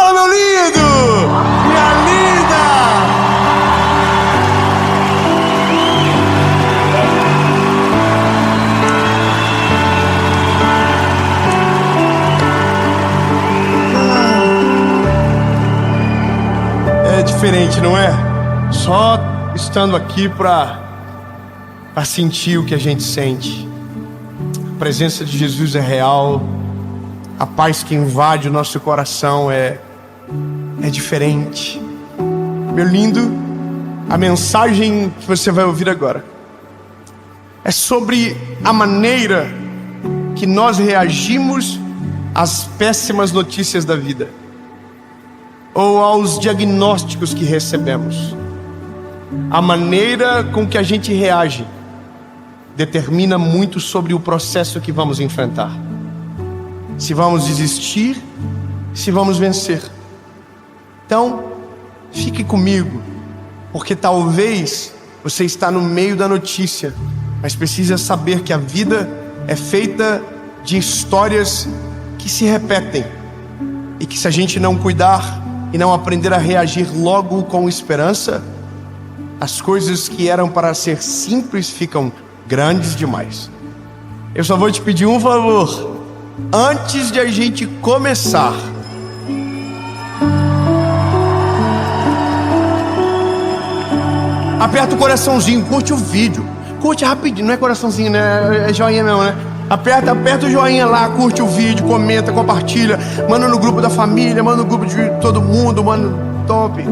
Fala, meu lindo! Minha linda! É diferente, não é? Só estando aqui pra sentir o que a gente sente. A presença de Jesus é real. A paz que invade o nosso coração é diferente. Meu lindo, a mensagem que você vai ouvir agora é sobre a maneira que nós reagimos às péssimas notícias da vida, ou aos diagnósticos que recebemos. A maneira com que a gente reage determina muito sobre o processo que vamos enfrentar. Se vamos desistir, se vamos vencer. Então, fique comigo, porque talvez você está no meio da notícia, mas precisa saber que a vida é feita de histórias que se repetem, e que se a gente não cuidar e não aprender a reagir logo com esperança, as coisas que eram para ser simples ficam grandes demais. Eu só vou te pedir um favor. Antes de a gente começar, aperta o coraçãozinho, curte o vídeo. Curte rapidinho, não é coraçãozinho, né? É joinha não, né? Aperta o joinha lá, curte o vídeo, comenta, compartilha. Manda no grupo da família, manda no grupo de todo mundo, manda top.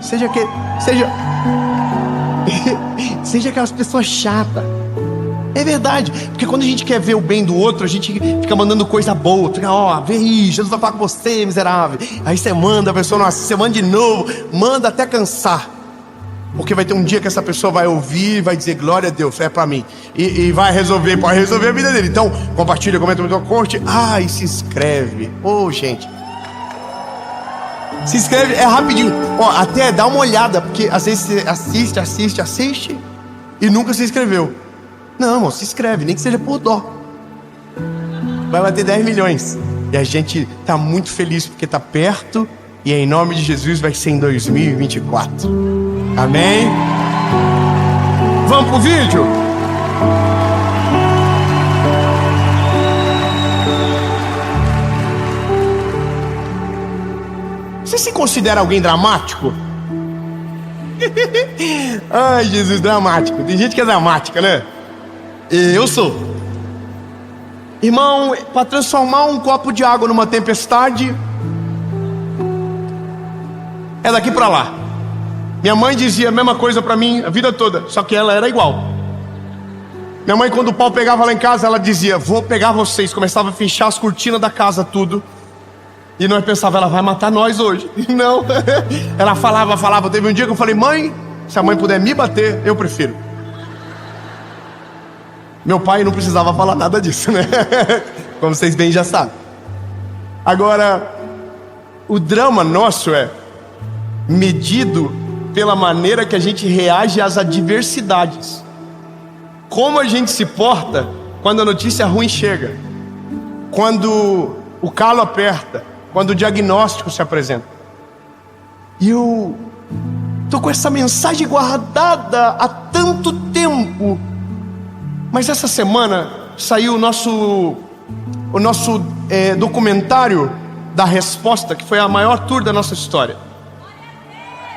Seja aquelas pessoas chatas. É verdade, porque quando a gente quer ver o bem do outro, a gente fica mandando coisa boa. Fica, vê aí, Jesus vai falar com você, miserável. Aí você manda, a pessoa não assiste, você manda de novo, manda até cansar. Porque vai ter um dia que essa pessoa vai ouvir e vai dizer, glória a Deus, é pra mim. E vai resolver, pode resolver a vida dele. Então, compartilha, comenta, curte. E se inscreve. Gente. Se inscreve, é rapidinho. Até dá uma olhada, porque às vezes você assiste e nunca se inscreveu. Não, irmão, se inscreve, nem que seja por dó. Vai bater 10 milhões. E a gente tá muito feliz porque tá perto. E em nome de Jesus vai ser em 2024. Amém? Vamos pro vídeo? Você se considera alguém dramático? Ai, Jesus, dramático. Tem gente que é dramática, né? Eu sou. Irmão, para transformar um copo de água numa tempestade, é daqui para lá. Minha mãe dizia a mesma coisa para mim a vida toda, só que ela era igual. Minha mãe, quando o pau pegava lá em casa, ela dizia, vou pegar vocês. Começava a fechar as cortinas da casa, tudo. E nós pensávamos, ela vai matar nós hoje. Não. Ela falava. Teve um dia que eu falei, mãe, se a mãe puder me bater, eu prefiro. Meu pai não precisava falar nada disso, né? Como vocês bem já sabem. Agora, o drama nosso é medido pela maneira que a gente reage às adversidades. Como a gente se porta quando a notícia ruim chega, quando o calo aperta, quando o diagnóstico se apresenta. E eu tô com essa mensagem guardada há tanto tempo. Mas essa semana saiu o nosso documentário da Resposta, que foi a maior tour da nossa história.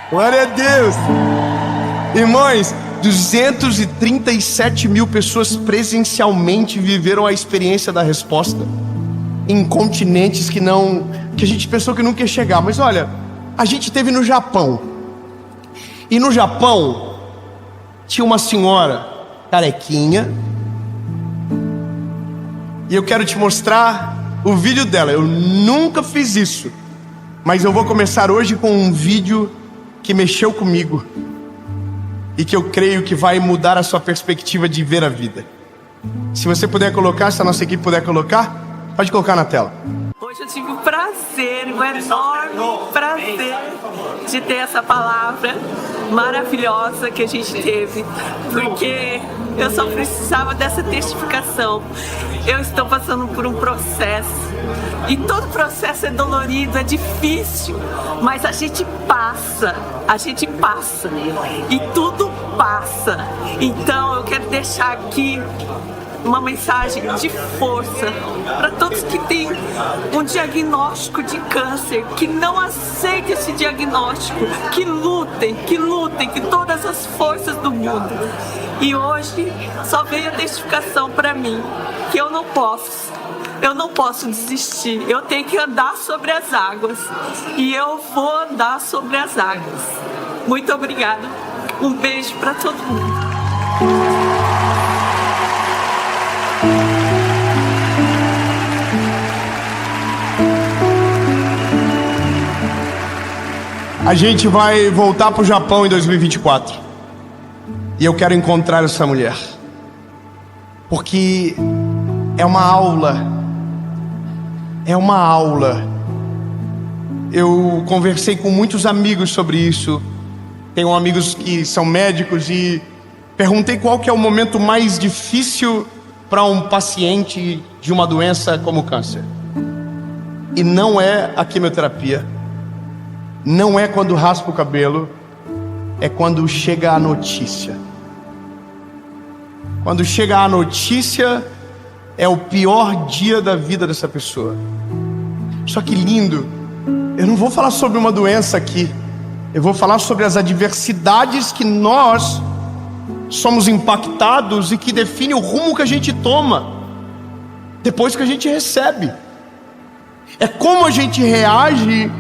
Glória a Deus! Irmãos, 237 mil pessoas presencialmente viveram a experiência da Resposta em continentes que a gente pensou que nunca ia chegar. Mas olha, a gente esteve no Japão. E no Japão tinha uma senhora carequinha. E eu quero te mostrar o vídeo dela. Eu nunca fiz isso, mas eu vou começar hoje com um vídeo que mexeu comigo e que eu creio que vai mudar a sua perspectiva de ver a vida. Se você puder colocar, se a nossa equipe puder colocar, Pode colocar na tela. Hoje eu tive o prazer, um enorme prazer de ter essa palavra maravilhosa que a gente teve, porque eu só precisava dessa testificação. Eu estou passando por um processo e todo processo é dolorido, é difícil, mas a gente passa e tudo passa. Então eu quero deixar aqui uma mensagem de força para todos que têm um diagnóstico de câncer, que não aceitem esse diagnóstico, que lutem com todas as forças do mundo. E hoje só veio a testificação para mim que eu não posso desistir, eu tenho que andar sobre as águas e eu vou andar sobre as águas. Muito obrigada, um beijo para todo mundo. A gente vai voltar para o Japão em 2024. E eu quero encontrar essa mulher. Porque é uma aula. É uma aula. Eu conversei com muitos amigos sobre isso. Tenho amigos que são médicos e perguntei qual que é o momento mais difícil para um paciente de uma doença como o câncer. E não é a quimioterapia. Não é quando raspa o cabelo, é quando chega a notícia. Quando chega a notícia, é o pior dia da vida dessa pessoa. Só que lindo, eu não vou falar sobre uma doença aqui. Eu vou falar sobre as adversidades que nós somos impactados e que define o rumo que a gente toma depois que a gente recebe. É como a gente reage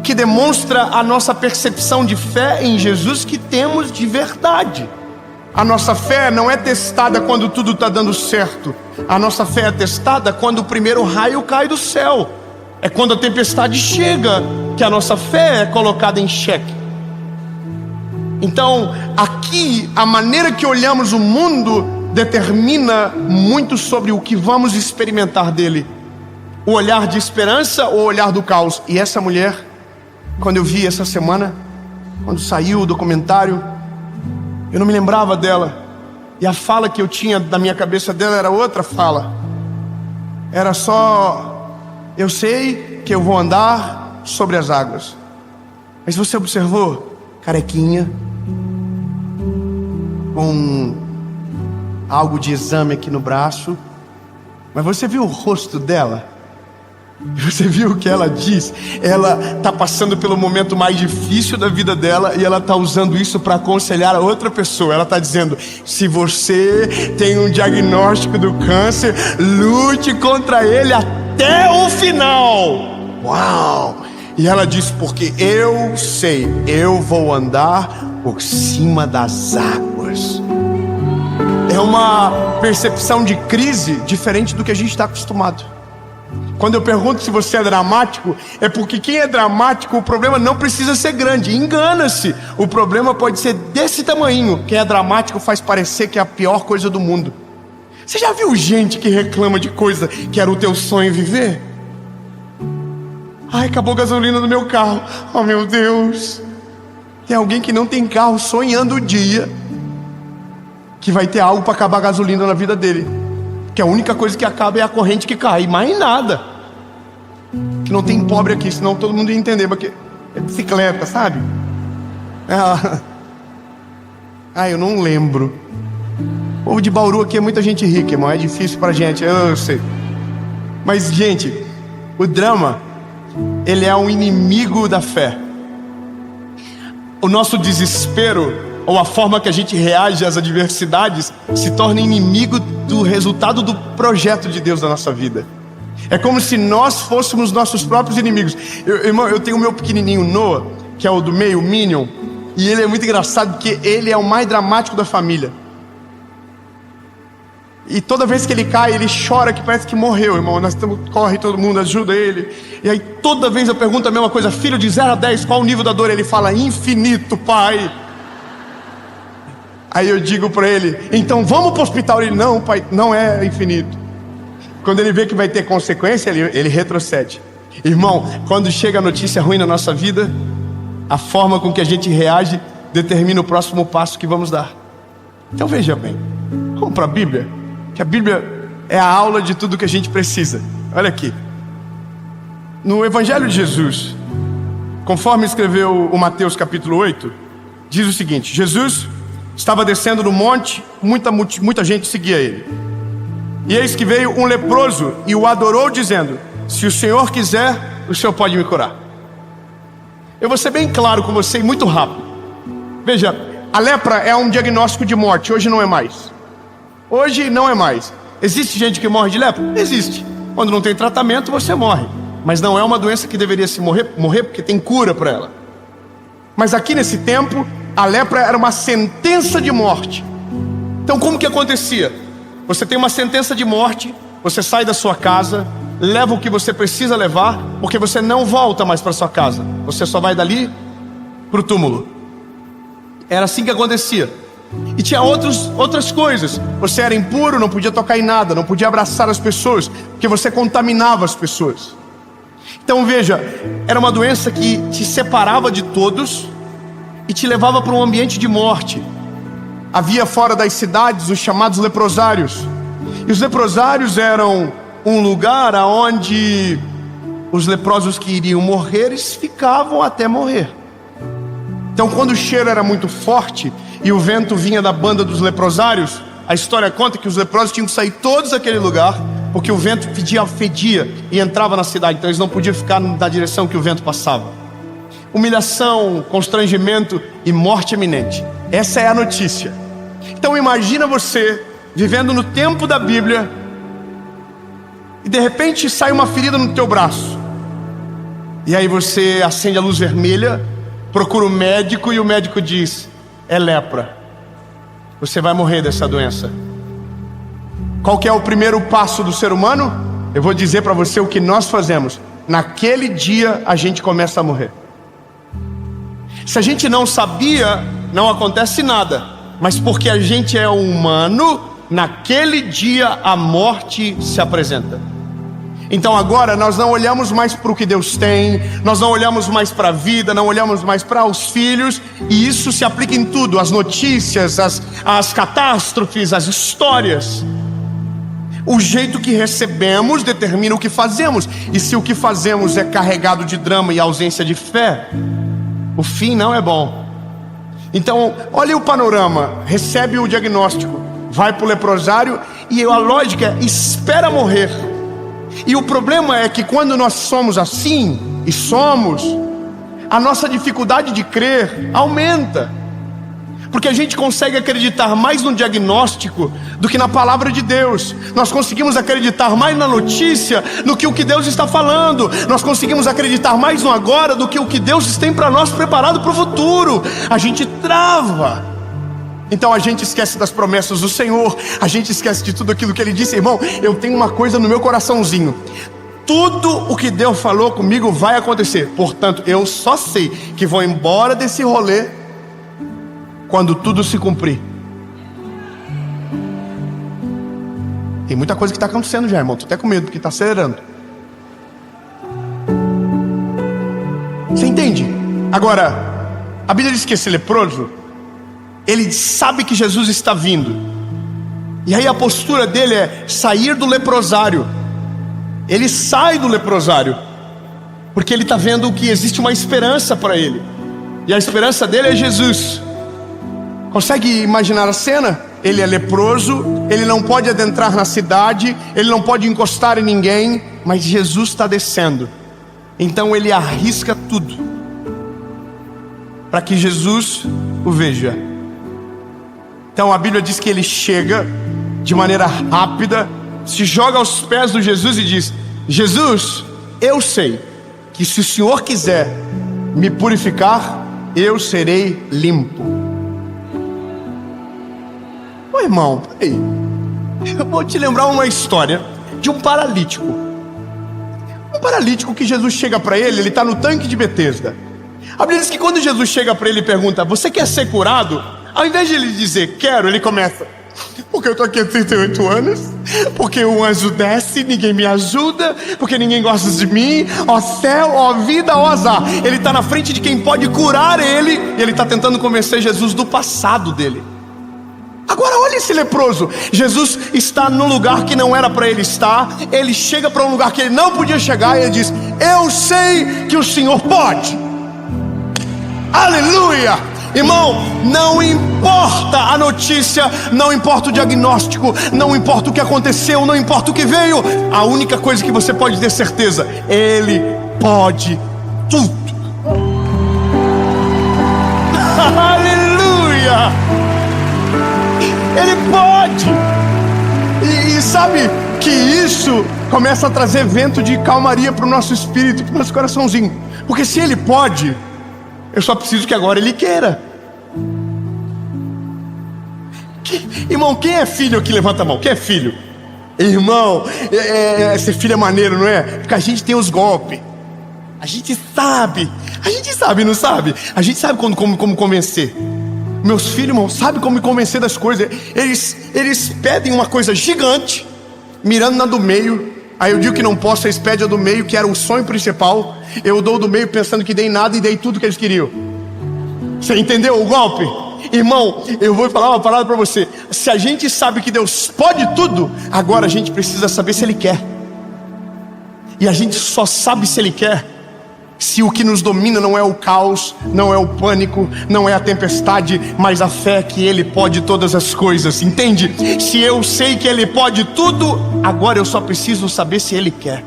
que demonstra a nossa percepção de fé em Jesus que temos de verdade. A nossa fé não é testada quando tudo está dando certo. A nossa fé é testada quando o primeiro raio cai do céu. É quando a tempestade chega que a nossa fé é colocada em xeque. Então, aqui, a maneira que olhamos o mundo determina muito sobre o que vamos experimentar dele. O olhar de esperança ou o olhar do caos. E essa mulher, quando eu vi essa semana, quando saiu o documentário, eu não me lembrava dela. E a fala que eu tinha na minha cabeça dela era outra fala. Era só: eu sei que eu vou andar sobre as águas. Mas você observou? Carequinha, com algo de exame aqui no braço. Mas você viu o rosto dela? Você viu o que ela diz? Ela está passando pelo momento mais difícil da vida dela e ela está usando isso para aconselhar a outra pessoa. Ela está dizendo: se você tem um diagnóstico do câncer, lute contra ele até o final. Uau! E ela diz: porque eu sei, eu vou andar por cima das águas. É uma percepção de crise diferente do que a gente está acostumado. Quando eu pergunto se você é dramático, é porque quem é dramático, o problema não precisa ser grande. Engana-se, o problema pode ser desse tamanho. Quem é dramático faz parecer que é a pior coisa do mundo. Você já viu gente que reclama de coisa que era o teu sonho viver? Ai, acabou a gasolina do meu carro. Oh meu Deus. Tem alguém que não tem carro sonhando o dia que vai ter algo para acabar a gasolina na vida dele. Que a única coisa que acaba é a corrente que cai, mais nada. Que não tem pobre aqui, senão todo mundo ia entender, porque é bicicleta, sabe? Eu não lembro. O povo de Bauru aqui é muita gente rica, irmão. É difícil pra gente, eu sei. Mas, gente, o drama, ele é um inimigo da fé. O nosso desespero, ou a forma que a gente reage às adversidades, se torna inimigo do resultado do projeto de Deus na nossa vida. É como se nós fôssemos nossos próprios inimigos. Irmão, eu tenho o meu pequenininho Noah, que é o do meio, o Minion, e ele é muito engraçado porque ele é o mais dramático da família. E toda vez que ele cai, ele chora que parece que morreu, irmão. Corre, todo mundo ajuda ele. E aí toda vez eu pergunto a mesma coisa: filho, de 0 a 10, qual o nível da dor? Ele fala: infinito, pai. Aí eu digo para ele: então vamos para o hospital. Ele: não, pai, não é infinito. Quando ele vê que vai ter consequência, ele retrocede. Irmão, quando chega a notícia ruim na nossa vida, a forma com que a gente reage determina o próximo passo que vamos dar. Então veja bem, vamos para a Bíblia, que a Bíblia é a aula de tudo que a gente precisa. Olha aqui, no Evangelho de Jesus, conforme escreveu o Mateus capítulo 8, diz o seguinte: Jesus estava descendo do monte, muita gente seguia ele. E eis que veio um leproso e o adorou, dizendo: se o Senhor quiser, o Senhor pode me curar. Eu vou ser bem claro com você e muito rápido. Veja, a lepra é um diagnóstico de morte, hoje não é mais. Hoje não é mais. Existe gente que morre de lepra? Existe. Quando não tem tratamento, você morre. Mas não é uma doença que deveria se morrer porque tem cura para ela. Mas aqui nesse tempo, a lepra era uma sentença de morte. Então como que acontecia? Você tem uma sentença de morte, você sai da sua casa, leva o que você precisa levar, porque você não volta mais para sua casa. Você só vai dali para o túmulo. Era assim que acontecia. E tinha outras coisas. Você era impuro, não podia tocar em nada, não podia abraçar as pessoas, porque você contaminava as pessoas. Então veja, era uma doença que te separava de todos e te levava para um ambiente de morte. Havia fora das cidades os chamados leprosários. E os leprosários eram um lugar onde os leprosos que iriam morrer, eles ficavam até morrer. Então quando o cheiro era muito forte e o vento vinha da banda dos leprosários, a história conta que os leprosos tinham que sair todos daquele lugar, porque o vento fedia e entrava na cidade. Então eles não podiam ficar na direção que o vento passava. Humilhação, constrangimento e morte iminente. Essa é a notícia. Então imagina você vivendo no tempo da Bíblia e de repente sai uma ferida no teu braço. E aí você acende a luz vermelha, procura o médico e o médico diz: é lepra. Você vai morrer dessa doença. Qual que é o primeiro passo do ser humano? Eu vou dizer para você o que nós fazemos. Naquele dia a gente começa a morrer. Se a gente não sabia, não acontece nada. Mas porque a gente é humano, naquele dia a morte se apresenta. Então agora nós não olhamos mais para o que Deus tem, nós não olhamos mais para a vida, não olhamos mais para os filhos. E isso se aplica em tudo, as notícias, as catástrofes, as histórias. O jeito que recebemos determina o que fazemos. E se o que fazemos é carregado de drama e ausência de fé, o fim não é bom. Então, olha o panorama. Recebe o diagnóstico, vai para o leprosário e a lógica é: espera morrer. E o problema é que quando nós somos assim, e somos, a nossa dificuldade de crer aumenta. Porque a gente consegue acreditar mais no diagnóstico do que na palavra de Deus. Nós conseguimos acreditar mais na notícia do que o que Deus está falando. Nós conseguimos acreditar mais no agora do que o que Deus tem para nós preparado para o futuro. A gente trava. Então a gente esquece das promessas do Senhor. A gente esquece de tudo aquilo que Ele disse. Irmão, eu tenho uma coisa no meu coraçãozinho: tudo o que Deus falou comigo vai acontecer. Portanto, eu só sei que vou embora desse rolê quando tudo se cumprir. Tem muita coisa que está acontecendo já, irmão. Tô até com medo porque está acelerando. Você entende? Agora, a Bíblia diz que esse leproso, ele sabe que Jesus está vindo. E aí a postura dele é sair do leprosário. Ele sai do leprosário porque ele está vendo que existe uma esperança para ele. E a esperança dele é Jesus. Consegue imaginar a cena? Ele é leproso, ele não pode adentrar na cidade, ele não pode encostar em ninguém, mas Jesus está descendo. Então ele arrisca tudo para que Jesus o veja. Então a Bíblia diz que ele chega de maneira rápida, se joga aos pés de Jesus e diz: Jesus, eu sei que se o Senhor quiser me purificar, eu serei limpo. Ô irmão, peraí, eu vou te lembrar uma história de um paralítico. Um paralítico que Jesus chega para ele está no tanque de Betesda. A Bíblia diz que quando Jesus chega para ele e pergunta: você quer ser curado? Ao invés de ele dizer quero, ele começa: Porque eu tô aqui há 38 anos, porque o anjo desce, ninguém me ajuda, porque ninguém gosta de mim, ó céu, ó vida, ó azar. Ele está na frente de quem pode curar ele, e ele está tentando convencer Jesus do passado dele. Agora olha esse leproso. Jesus está num lugar que não era para ele estar. Ele chega para um lugar que ele não podia chegar, e ele diz: eu sei que o Senhor pode. Aleluia! Irmão, não importa a notícia, não importa o diagnóstico, não importa o que aconteceu, não importa o que veio, a única coisa que você pode ter certeza: Ele pode tudo. Aleluia! Ele pode. E sabe que isso começa a trazer vento de calmaria para o nosso espírito, para o nosso coraçãozinho. Porque se Ele pode, eu só preciso que agora Ele queira. Irmão, quem é filho aqui? Levanta a mão. Quem é filho? Irmão, ser filho é maneiro, não é? Porque a gente tem os golpes. A gente sabe, não sabe? A gente sabe como convencer. Meus filhos, irmão, sabem como me convencer das coisas. Eles pedem uma coisa gigante, mirando na do meio. Aí eu digo que não posso, eles pedem a do meio, que era o sonho principal. Eu dou do meio pensando que dei nada e dei tudo que eles queriam. Você entendeu o golpe? Irmão, eu vou falar uma palavra para você. Se a gente sabe que Deus pode tudo, agora a gente precisa saber se Ele quer. E a gente só sabe se Ele quer se o que nos domina não é o caos, não é o pânico, não é a tempestade, mas a fé que Ele pode todas as coisas. Entende? Se eu sei que Ele pode tudo, agora eu só preciso saber se Ele quer.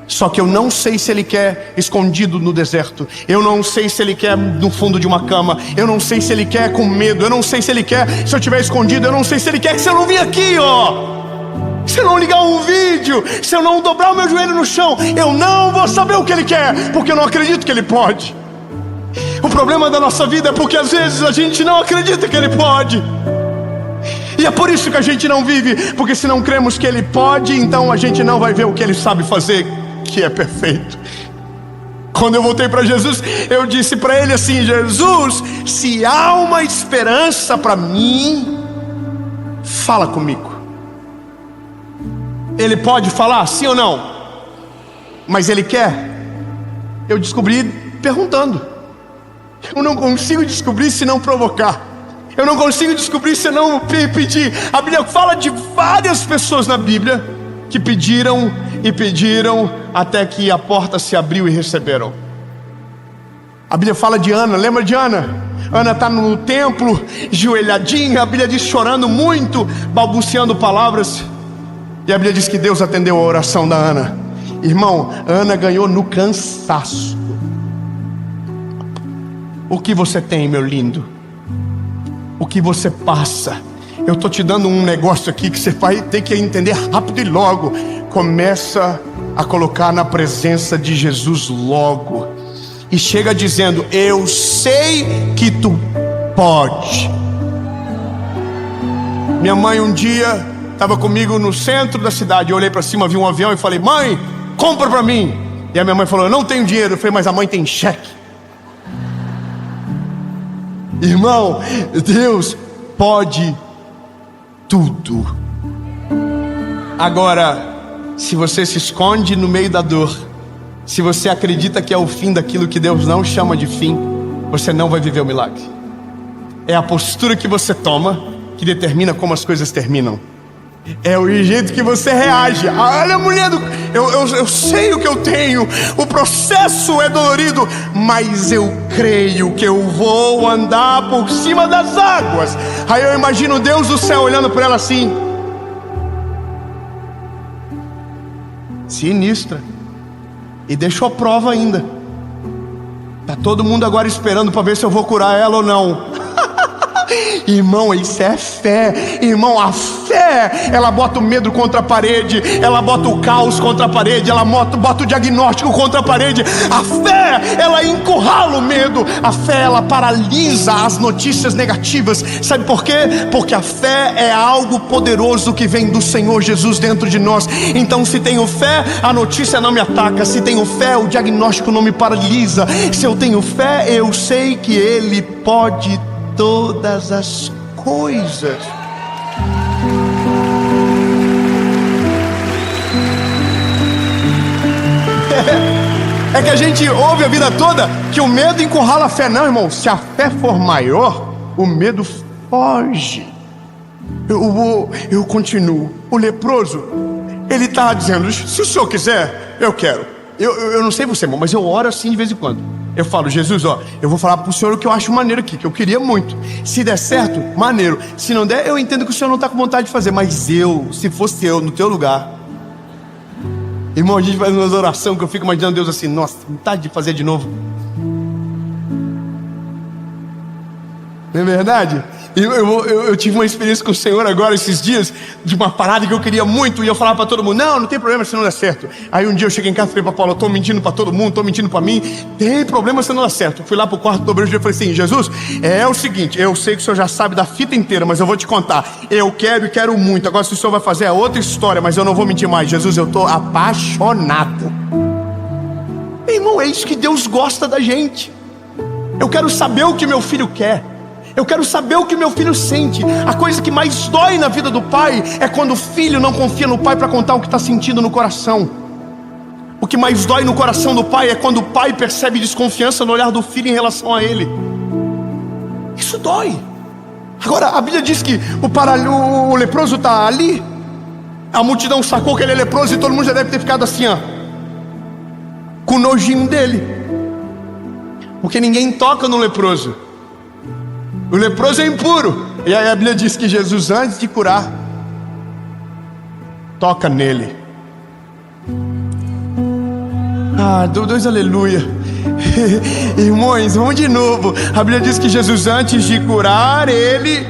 Só que eu não sei se Ele quer escondido no deserto. Eu não sei se Ele quer no fundo de uma cama. Eu não sei se Ele quer com medo. Eu não sei se Ele quer se eu estiver escondido. Eu não sei se Ele quer que se eu não vir aqui, ó, se eu não ligar um vídeo, se eu não dobrar o meu joelho no chão, eu não vou saber o que Ele quer, porque eu não acredito que Ele pode. O problema da nossa vida é porque às vezes a gente não acredita que Ele pode. E é por isso que a gente não vive. Porque se não cremos que Ele pode, então a gente não vai ver o que Ele sabe fazer, que é perfeito. Quando eu voltei para Jesus, eu disse para Ele assim: Jesus, se há uma esperança para mim, fala comigo. Ele pode falar, sim ou não? Mas Ele quer? Eu descobri perguntando. Eu não consigo descobrir se não provocar. Eu não consigo descobrir se não pedir. A Bíblia fala de várias pessoas na Bíblia que pediram e pediram até que a porta se abriu e receberam. A Bíblia fala de Ana, lembra de Ana? Ana está no templo, joelhadinha, a Bíblia diz chorando muito, balbuciando palavras. E a Bíblia diz que Deus atendeu a oração da Ana. Irmão, Ana ganhou no cansaço. O que você tem, meu lindo? O que você passa? Eu estou te dando um negócio aqui que você vai ter que entender rápido e logo. Começa a colocar na presença de Jesus logo. E chega dizendo: eu sei que tu pode. Minha mãe um dia estava comigo no centro da cidade. Eu olhei para cima, vi um avião e falei: mãe, compra para mim. E a minha mãe falou: eu não tenho dinheiro. Eu falei: mas a mãe tem cheque. Irmão, Deus pode tudo. Agora, se você se esconde no meio da dor, se você acredita que é o fim daquilo que Deus não chama de fim, você não vai viver o milagre. É a postura que você toma que determina como as coisas terminam. É o jeito que você reage. Olha, mulher, eu sei o que eu tenho. O processo é dolorido, mas eu creio que eu vou andar por cima das águas. Aí eu imagino Deus do céu olhando para ela assim: sinistra. E deixou a prova ainda. Tá todo mundo agora esperando para ver se eu vou curar ela ou não. Irmão, isso é fé. Irmão, a fé, ela bota o medo contra a parede, ela bota o caos contra a parede, ela bota o diagnóstico contra a parede. A fé, ela encurrala o medo. A fé, ela paralisa as notícias negativas. Sabe por quê? Porque a fé é algo poderoso que vem do Senhor Jesus dentro de nós. Então, se tenho fé, a notícia não me ataca. Se tenho fé, o diagnóstico não me paralisa. Se eu tenho fé, eu sei que Ele pode todas as coisas. É que a gente ouve a vida toda que o medo encurrala a fé. Não, irmão, se a fé for maior, o medo foge. Eu continuo. O leproso, ele está dizendo: se o senhor quiser, eu quero. Eu não sei você, irmão, mas eu oro assim de vez em quando. Eu falo: Jesus, ó, eu vou falar pro senhor o que eu acho maneiro aqui, que eu queria muito. Se der certo, maneiro. Se não der, eu entendo que o senhor não está com vontade de fazer. Mas se fosse eu no teu lugar, irmão, a gente faz umas orações que eu fico imaginando Deus assim: nossa, vontade de fazer de novo. Não é verdade? Eu tive uma experiência com o Senhor agora esses dias, de uma parada que eu queria muito, e eu falava para todo mundo: não tem problema se não der certo. Aí um dia eu cheguei em casa e falei para Paulo: eu estou mentindo para todo mundo, estou mentindo para mim, tem problema se não der certo. Eu fui lá pro quarto do obreiro e falei assim: Jesus, é o seguinte, eu sei que o senhor já sabe da fita inteira, mas eu vou te contar, eu quero e quero muito. Agora se o senhor vai fazer é outra história, mas eu não vou mentir mais. Jesus, eu estou apaixonado. Irmão, é isso que Deus gosta da gente. Eu quero saber o que meu filho quer. Eu quero saber o que meu filho sente. A coisa que mais dói na vida do pai é quando o filho não confia no pai para contar o que está sentindo no coração. O que mais dói no coração do pai é quando o pai percebe desconfiança no olhar do filho em relação a ele. Isso dói. Agora, a Bíblia diz que o leproso está ali. A multidão sacou que ele é leproso e todo mundo já deve ter ficado assim, ó, com nojinho dele, porque ninguém toca no leproso. O leproso é impuro. E aí a Bíblia diz que Jesus, antes de curar, toca nele. Dois aleluia. Irmãos, vamos de novo. A Bíblia diz que Jesus, antes de curar, ele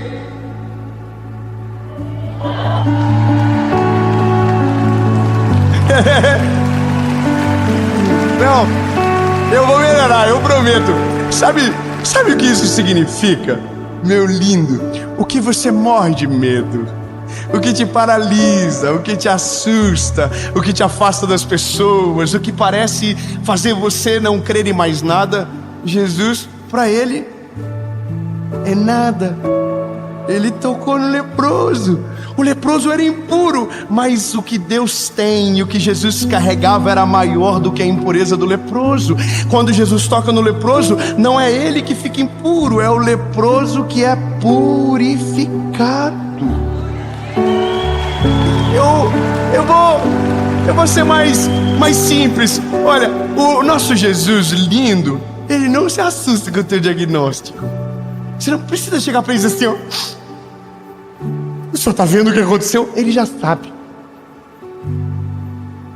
não, eu vou melhorar, eu prometo. Sabe o que isso significa? Meu lindo, o que você morre de medo, o que te paralisa, o que te assusta, o que te afasta das pessoas, o que parece fazer você não crer em mais nada, Jesus, para ele, é nada. Ele tocou no leproso. O leproso era impuro, mas o que Deus tem e o que Jesus carregava era maior do que a impureza do leproso. Quando Jesus toca no leproso, não é ele que fica impuro, é o leproso que é purificado. Eu vou ser mais simples. Olha, o nosso Jesus lindo, ele não se assusta com o teu diagnóstico. Você não precisa chegar para ele e dizer assim, ó, o senhor está vendo o que aconteceu? Ele já sabe.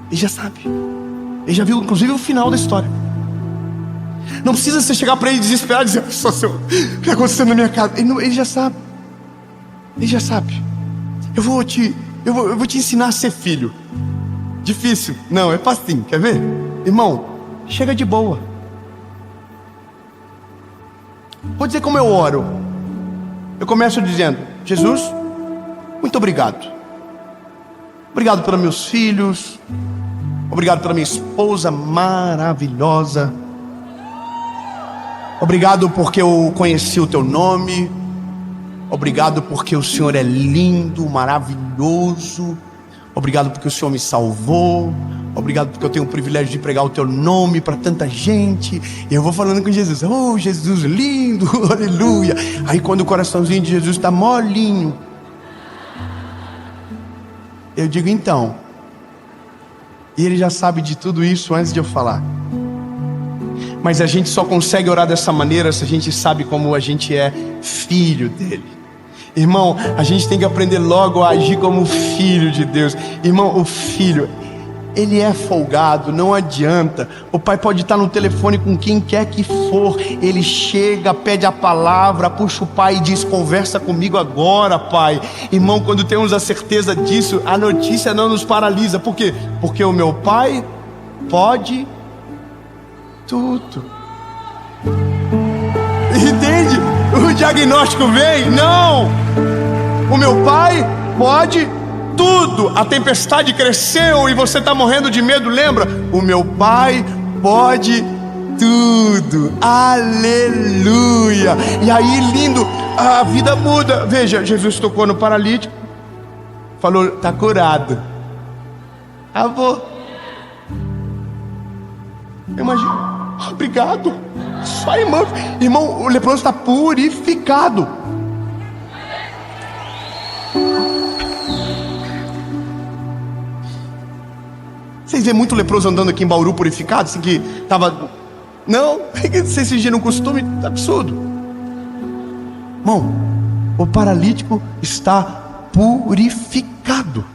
Ele já sabe. Ele já viu inclusive o final da história. Não precisa você chegar para ele desesperado e dizer: só senhor, o que está acontecendo na minha casa? Ele já sabe. Ele já sabe. Eu vou te ensinar a ser filho. Difícil? Não, é facinho, quer ver? Irmão, chega de boa. Vou dizer como eu oro. Eu começo dizendo: Jesus, muito obrigado. Obrigado pelos meus filhos. Obrigado pela minha esposa maravilhosa. Obrigado porque eu conheci o teu nome. Obrigado porque o Senhor é lindo, maravilhoso. Obrigado porque o Senhor me salvou. Obrigado porque eu tenho o privilégio de pregar o teu nome para tanta gente. E eu vou falando com Jesus: oh, Jesus lindo, aleluia. Aí quando o coraçãozinho de Jesus está molinho, eu digo: então. E ele já sabe de tudo isso antes de eu falar. Mas a gente só consegue orar dessa maneira se a gente sabe como a gente é filho dele. Irmão, a gente tem que aprender logo a agir como filho de Deus. Irmão, o filho, ele é folgado, não adianta. O pai pode estar no telefone com quem quer que for. Ele chega, pede a palavra, puxa o pai e diz: conversa comigo agora, pai. Irmão, quando temos a certeza disso, a notícia não nos paralisa. Por quê? Porque o meu pai pode tudo. Entende? O diagnóstico vem? Não! O meu pai pode tudo. A tempestade cresceu e você está morrendo de medo, lembra? O meu pai pode tudo. Aleluia! E aí, lindo, a vida muda. Veja, Jesus tocou no paralítico, falou: está curado. Acabou. Imagina, obrigado. Só irmão, o leproso está purificado. Vocês vêem muito leproso andando aqui em Bauru purificado, assim que tava... Não, vocês viram um costume absurdo. Irmão, o paralítico está purificado.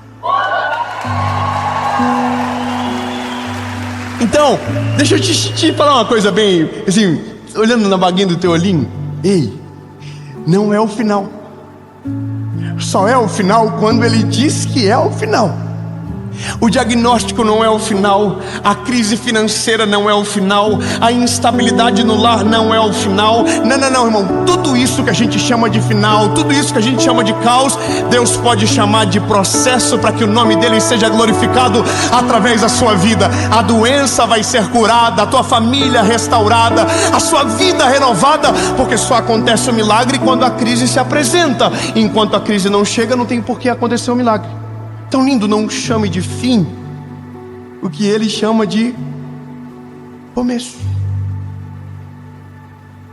Então, deixa eu te falar uma coisa bem, assim, olhando na baguinha do teu olhinho. Ei, não é o final. Só é o final quando ele diz que é o final. O diagnóstico não é o final, a crise financeira não é o final, a instabilidade no lar não é o final. Não, irmão, tudo isso que a gente chama de final, tudo isso que a gente chama de caos, Deus pode chamar de processo para que o nome dele seja glorificado através da sua vida. A doença vai ser curada, a tua família restaurada, a sua vida renovada, porque só acontece o milagre quando a crise se apresenta. Enquanto a crise não chega, não tem por que acontecer o milagre. Tão lindo, não chame de fim o que ele chama de começo.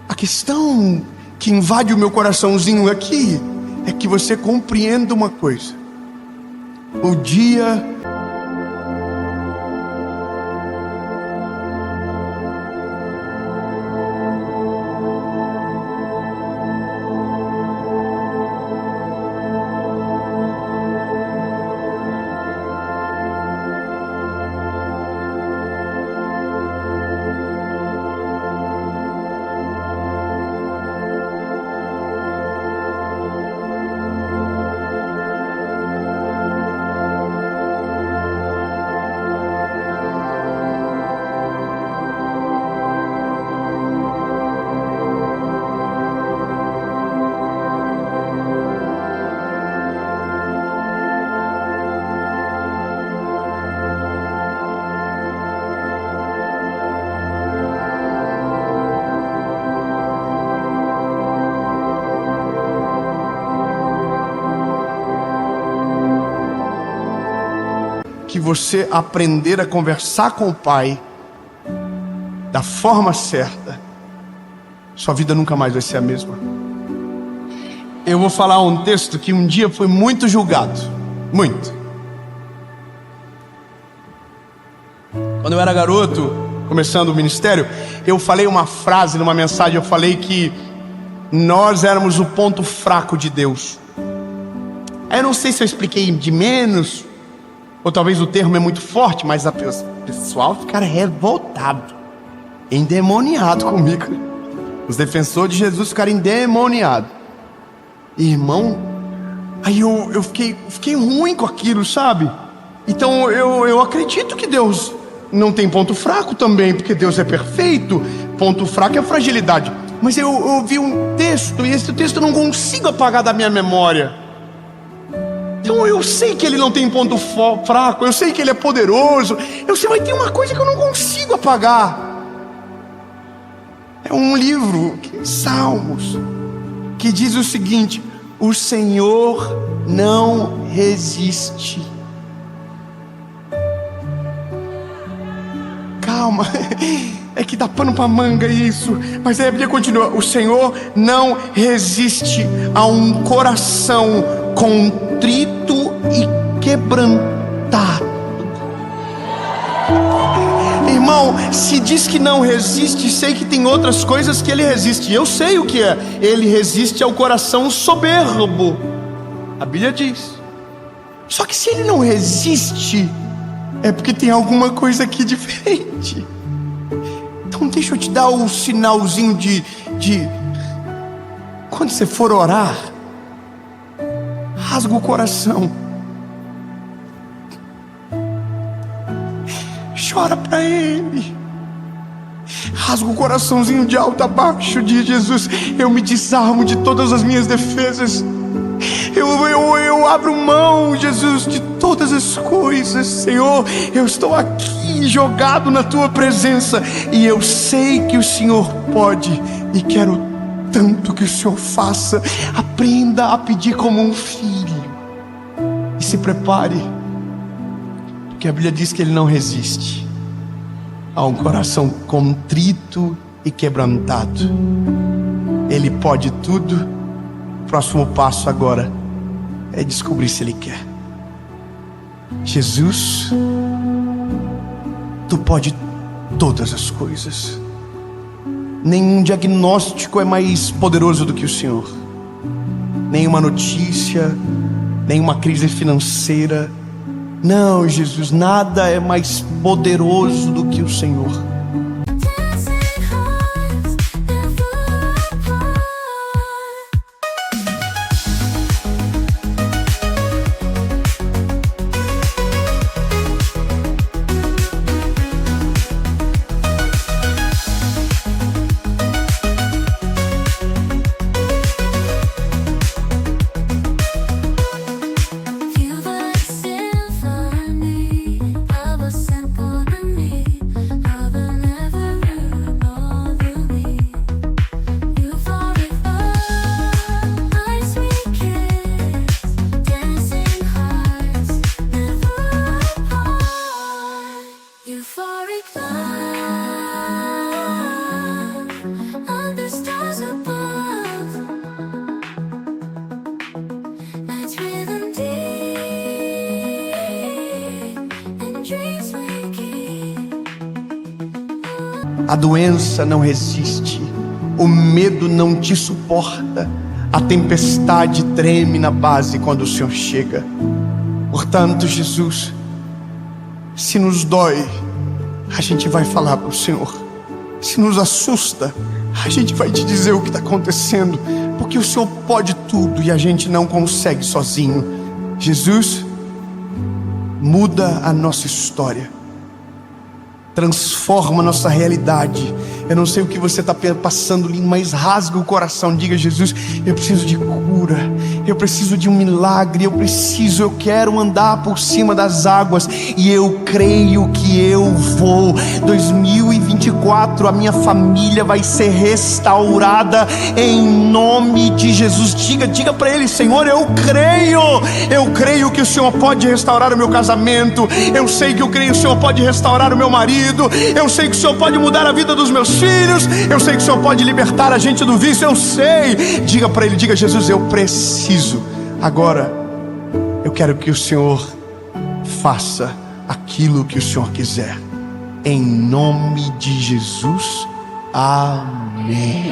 A questão que invade o meu coraçãozinho aqui é que você compreenda uma coisa: o dia que você aprender a conversar com o Pai da forma certa, sua vida nunca mais vai ser a mesma. Eu vou falar um texto que um dia foi muito julgado, muito. Quando eu era garoto, começando o ministério, eu falei uma frase numa mensagem. Eu falei que nós éramos o ponto fraco de Deus. Eu não sei se eu expliquei de menos, ou talvez o termo é muito forte, mas o pessoal ficaram revoltado, endemoniado comigo. Os defensores de Jesus ficaram endemoniados. Irmão, aí eu fiquei ruim com aquilo, sabe? Então eu acredito que Deus não tem ponto fraco também, porque Deus é perfeito. Ponto fraco é a fragilidade. Mas eu ouvi um texto, e esse texto eu não consigo apagar da minha memória. Então eu sei que ele não tem ponto fraco, eu sei que ele é poderoso, eu sei, mas tem uma coisa que eu não consigo apagar. É um livro, Salmos, que diz o seguinte: o Senhor não resiste. Calma, é que dá pano pra manga isso. Mas aí a Bíblia continua: o Senhor não resiste a um coração contrito e quebrantado. Irmão, se diz que não resiste, sei que tem outras coisas que ele resiste. Eu sei o que é. Ele resiste ao coração soberbo, a Bíblia diz. Só que se ele não resiste, é porque tem alguma coisa aqui diferente. Então deixa eu te dar o sinalzinho de quando você for orar, rasga o coração, chora para Ele, rasga o coraçãozinho de alto a baixo, diz Jesus: eu me desarmo de todas as minhas defesas, eu abro mão, Jesus, de todas as coisas. Senhor, eu estou aqui jogado na Tua presença, e eu sei que o Senhor pode, e quero tanto que o Senhor faça. Aprenda a pedir como um filho, e se prepare, porque a Bíblia diz que Ele não resiste. a um coração contrito e quebrantado. Ele pode tudo. O próximo passo agora é descobrir se Ele quer. Jesus, Tu pode todas as coisas. Nenhum diagnóstico é mais poderoso do que o Senhor. Nenhuma notícia, nenhuma crise financeira. Não, Jesus, nada é mais poderoso do que o Senhor. A doença não resiste, o medo não te suporta, a tempestade treme na base quando o Senhor chega. Portanto, Jesus, se nos dói, a gente vai falar para o Senhor. Se nos assusta, a gente vai te dizer o que está acontecendo, porque o Senhor pode tudo e a gente não consegue sozinho. Jesus, muda a nossa história, transforma a nossa realidade. Eu não sei o que você está passando, mas rasga o coração. Diga: Jesus, eu preciso de cura, eu preciso de um milagre, eu quero andar por cima das águas, e eu creio que eu vou. 2024, a minha família vai ser restaurada em nome de Jesus. Diga para Ele: Senhor, eu creio que o Senhor pode restaurar o meu casamento, eu sei que o Senhor pode restaurar o meu marido, eu sei que o Senhor pode mudar a vida dos meus filhos, eu sei que o Senhor pode libertar a gente do vício, eu sei. Diga para Ele, diga: Jesus, eu preciso. Agora, eu quero que o Senhor faça aquilo que o Senhor quiser. Em nome de Jesus, amém.